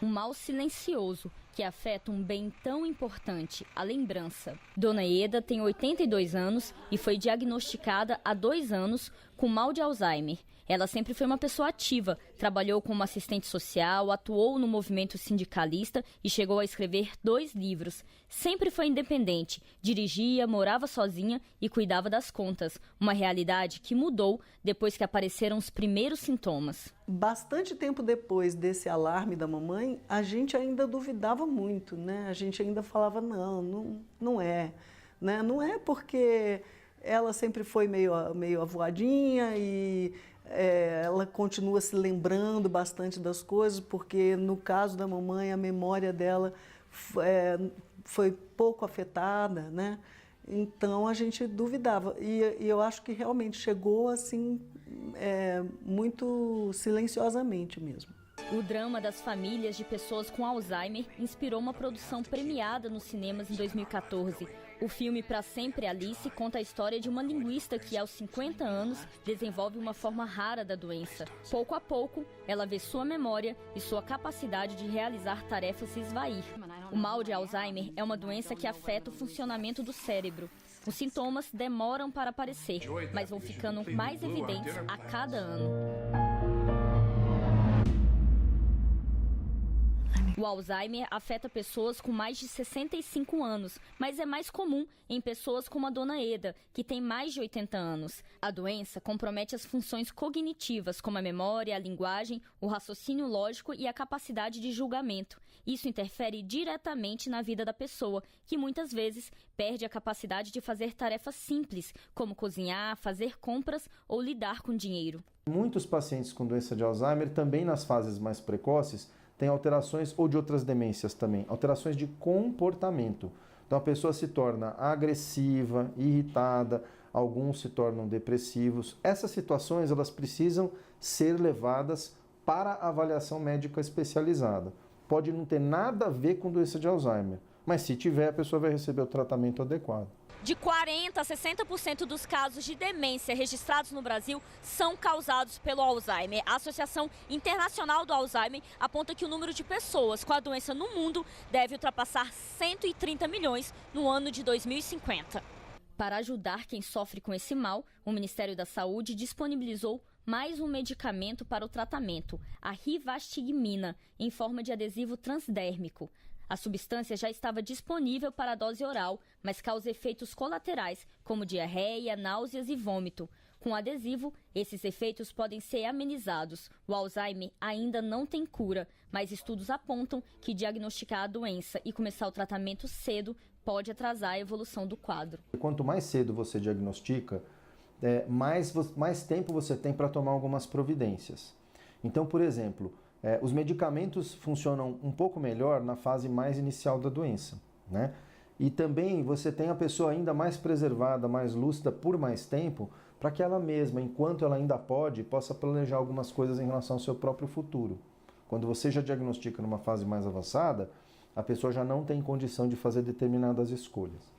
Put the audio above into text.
Um mal silencioso que afeta um bem tão importante, a lembrança. Dona Eda tem 82 anos e foi diagnosticada há 2 anos com mal de Alzheimer. Ela sempre foi uma pessoa ativa, trabalhou como assistente social, atuou no movimento sindicalista e chegou a escrever 2 livros. Sempre foi independente, dirigia, morava sozinha e cuidava das contas. Uma realidade que mudou depois que apareceram os primeiros sintomas. Bastante tempo depois desse alarme da mamãe, a gente ainda duvidava muito, né? A gente ainda falava, não é, né? Não é porque ela sempre foi meio avoadinha e ela continua se lembrando bastante das coisas, porque no caso da mamãe a memória dela foi pouco afetada, né? Então a gente duvidava e eu acho que realmente chegou assim muito silenciosamente mesmo. O drama das famílias de pessoas com Alzheimer inspirou uma produção premiada nos cinemas em 2014. O filme Pra Sempre Alice conta a história de uma linguista que, aos 50 anos, desenvolve uma forma rara da doença. Pouco a pouco, ela vê sua memória e sua capacidade de realizar tarefas se esvair. O mal de Alzheimer é uma doença que afeta o funcionamento do cérebro. Os sintomas demoram para aparecer, mas vão ficando mais evidentes a cada ano. O Alzheimer afeta pessoas com mais de 65 anos, mas é mais comum em pessoas como a Dona Eda, que tem mais de 80 anos. A doença compromete as funções cognitivas, como a memória, a linguagem, o raciocínio lógico e a capacidade de julgamento. Isso interfere diretamente na vida da pessoa, que muitas vezes perde a capacidade de fazer tarefas simples, como cozinhar, fazer compras ou lidar com dinheiro. Muitos pacientes com doença de Alzheimer, também nas fases mais precoces, tem alterações, ou de outras demências também, alterações de comportamento. Então a pessoa se torna agressiva, irritada, alguns se tornam depressivos. Essas situações elas precisam ser levadas para avaliação médica especializada. Pode não ter nada a ver com doença de Alzheimer, mas se tiver, a pessoa vai receber o tratamento adequado. De 40% a 60% dos casos de demência registrados no Brasil são causados pelo Alzheimer. A Associação Internacional do Alzheimer aponta que o número de pessoas com a doença no mundo deve ultrapassar 130 milhões no ano de 2050. Para ajudar quem sofre com esse mal, o Ministério da Saúde disponibilizou mais um medicamento para o tratamento, a rivastigmina, em forma de adesivo transdérmico. A substância já estava disponível para a dose oral, mas causa efeitos colaterais, como diarreia, náuseas e vômito. Com o adesivo, esses efeitos podem ser amenizados. O Alzheimer ainda não tem cura, mas estudos apontam que diagnosticar a doença e começar o tratamento cedo pode atrasar a evolução do quadro. Quanto mais cedo você diagnostica, mais tempo você tem para tomar algumas providências. Então, por exemplo, os medicamentos funcionam um pouco melhor na fase mais inicial da doença, né? E também você tem a pessoa ainda mais preservada, mais lúcida por mais tempo, para que ela mesma, enquanto ela ainda pode, possa planejar algumas coisas em relação ao seu próprio futuro. Quando você já diagnostica numa fase mais avançada, a pessoa já não tem condição de fazer determinadas escolhas.